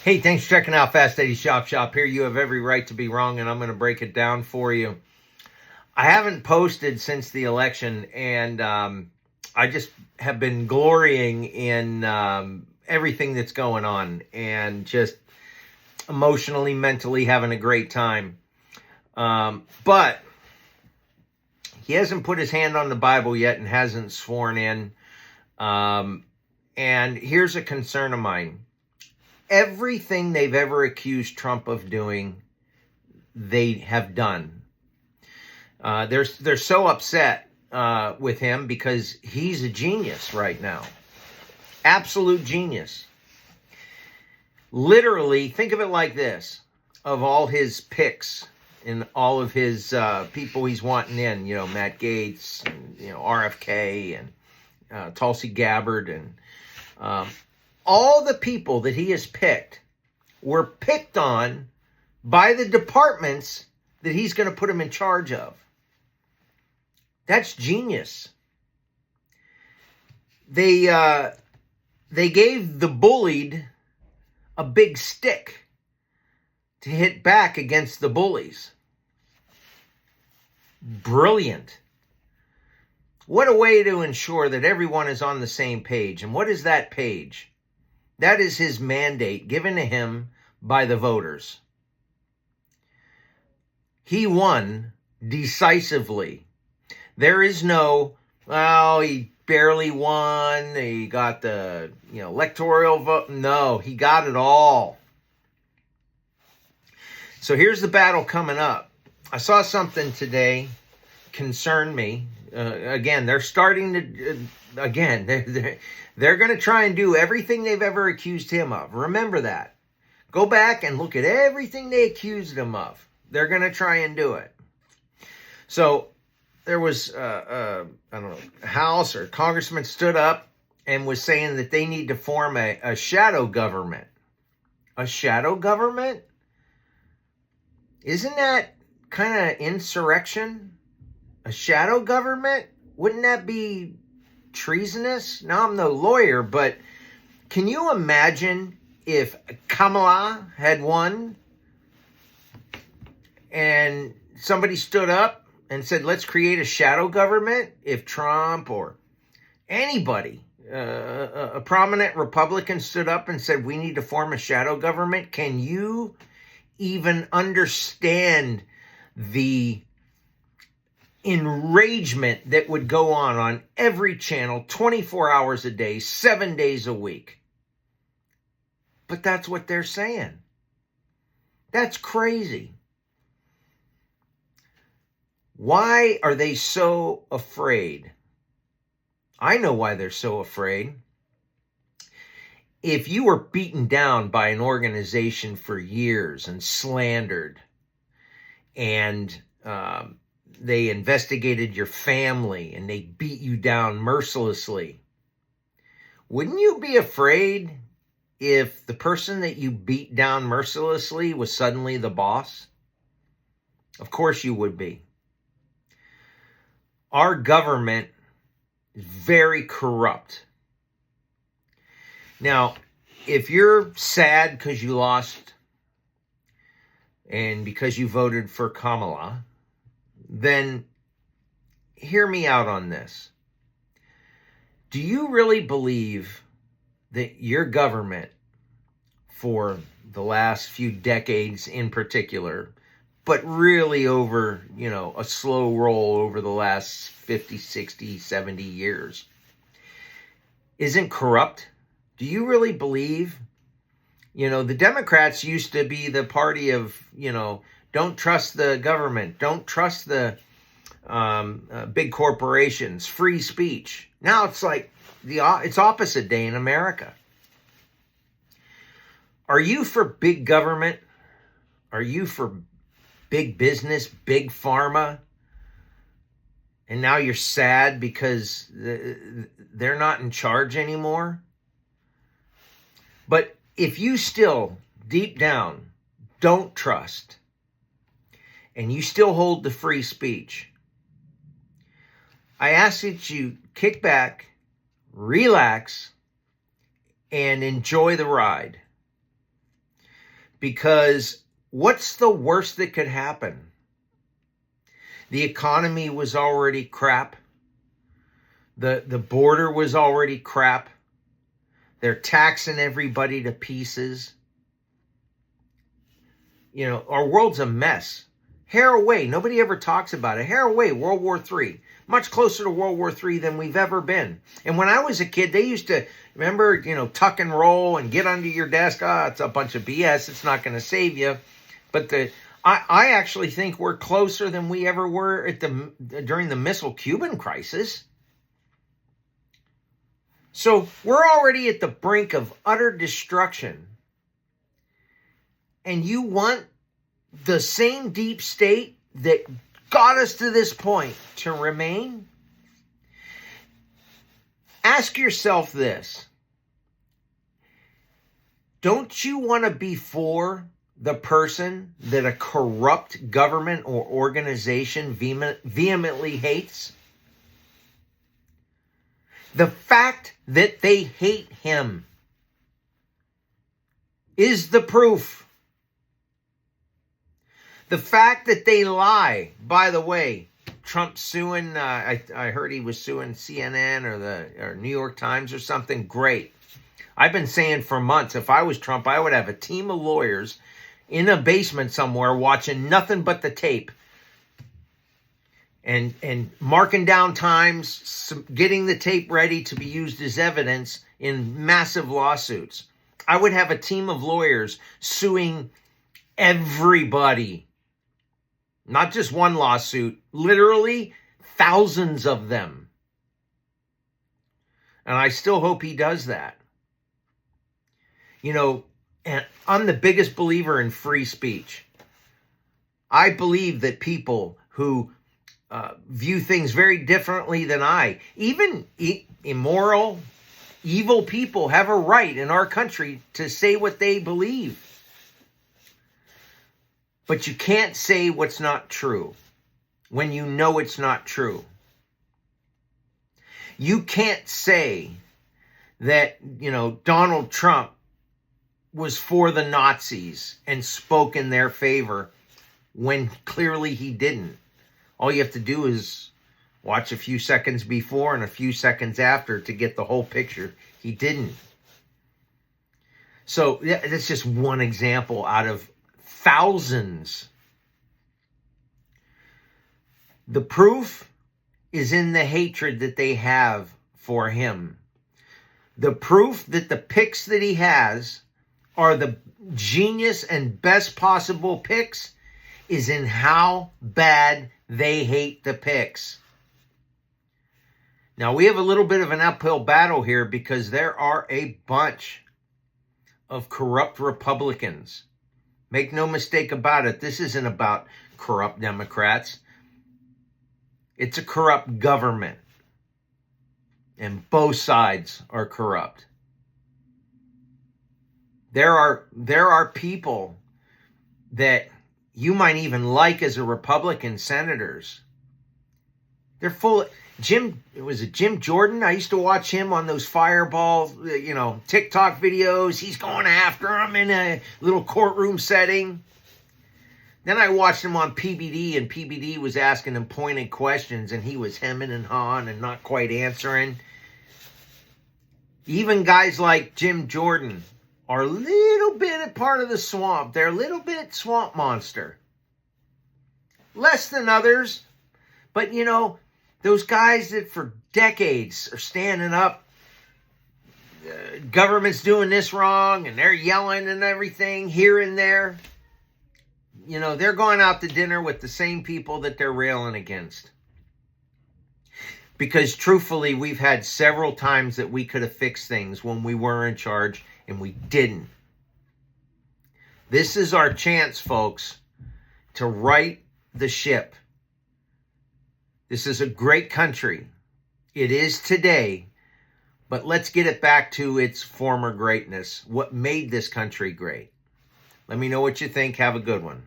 Hey, thanks for checking out Fast Eddie Shop. Here you have every right to be wrong, and I'm going to break it down for you. I haven't posted since the election, and I just have been glorying in everything that's going on and just emotionally, mentally having a great time. But he hasn't put his hand on the Bible yet and hasn't sworn in. And here's a concern of mine. Everything they've ever accused Trump of doing, they have done. They're so upset with him because he's a genius right now. Absolute genius. Literally, think of it like this. Of all his picks and all of his people he's wanting in, Matt Gaetz, and, RFK, and Tulsi Gabbard, and all the people that he has picked were picked on by the departments that he's going to put him in charge of. That's genius. They gave the bullied a big stick to hit back against the bullies. Brilliant. What a way to ensure that everyone is on the same page. And what is that page? That is his mandate given to him by the voters. He won decisively. There is no, he barely won. He got the, electoral vote. No, he got it all. So here's the battle coming up. I saw something today concern me. Again, they're starting to, they're going to try and do everything they've ever accused him of. Remember that. Go back and look at everything they accused him of. They're going to try and do it. So there was, I don't know, a House or congressman stood up and was saying that they need to form a shadow government. A shadow government? Isn't that kind of insurrection? A shadow government? Wouldn't that be treasonous? Now, I'm no lawyer, but can you imagine if Kamala had won and somebody stood up and said, let's create a shadow government? If Trump or anybody, a prominent Republican stood up and said, we need to form a shadow government, can you even understand the enragement that would go on every channel 24 hours a day, 7 days a week? But that's what they're saying. That's crazy. Why are they so afraid? I know why they're so afraid. If you were beaten down by an organization for years and slandered, and they investigated your family and they beat you down mercilessly, wouldn't you be afraid if the person that you beat down mercilessly was suddenly the boss? Of course you would be. Our government is very corrupt. Now, if you're sad because you lost and because you voted for Kamala, then hear me out on this. Do you really believe that your government, for the last few decades in particular, but really over, a slow roll over the last 50, 60, 70 years, isn't corrupt? Do you really believe? The Democrats used to be the party of, don't trust the government, don't trust the big corporations, free speech. Now it's like it's opposite day in America. Are you for big government? Are you for big business, big pharma? And now you're sad because they're not in charge anymore? But if you still, deep down, don't trust, and you still hold the free speech, I ask that you kick back, relax, and enjoy the ride. Because what's the worst that could happen? The economy was already crap. The border was already crap. They're taxing everybody to pieces. You know, our world's a mess. Hair away. Nobody ever talks about it. Hair away, World War III. Much closer to World War III than we've ever been. And when I was a kid, they used to, remember, you know, tuck and roll and get under your desk. It's a bunch of BS. It's not going to save you. But I actually think we're closer than we ever were during the missile Cuban crisis. So we're already at the brink of utter destruction. And you want the same deep state that got us to this point to remain? Ask yourself this. Don't you want to be for the person that a corrupt government or organization vehemently hates? The fact that they hate him is the proof. The fact that they lie, by the way, Trump suing, I heard he was suing CNN or New York Times or something. Great. I've been saying for months, if I was Trump, I would have a team of lawyers in a basement somewhere watching nothing but the tape and marking down times, getting the tape ready to be used as evidence in massive lawsuits. I would have a team of lawyers suing everybody. Not just one lawsuit, literally thousands of them. And I still hope he does that. You know, and I'm the biggest believer in free speech. I believe that people who view things very differently than I, even immoral, evil people, have a right in our country to say what they believe. But you can't say what's not true when you know it's not true. You can't say that, you know, Donald Trump was for the Nazis and spoke in their favor when clearly he didn't. All you have to do is watch a few seconds before and a few seconds after to get the whole picture. He didn't. So that's just one example out of thousands. The proof is in the hatred that they have for him. The proof that the picks that he has are the genius and best possible picks is in how bad they hate the picks. Now, we have a little bit of an uphill battle here because there are a bunch of corrupt Republicans. Make no mistake about it, this isn't about corrupt Democrats. It's a corrupt government. And both sides are corrupt. There are people that you might even like as a Republican senators. They're full of Jim Jordan? I used to watch him on those Fireball, TikTok videos. He's going after him in a little courtroom setting. Then I watched him on PBD, and PBD was asking him pointed questions, and he was hemming and hawing and not quite answering. Even guys like Jim Jordan are a little bit a part of the swamp. They're a little bit swamp monster. Less than others, but those guys that for decades are standing up, government's doing this wrong, and they're yelling and everything here and there. They're going out to dinner with the same people that they're railing against. Because truthfully, we've had several times that we could have fixed things when we were in charge, and we didn't. This is our chance, folks, to right the ship. This is a great country. It is today, but let's get it back to its former greatness. What made this country great? Let me know what you think. Have a good one.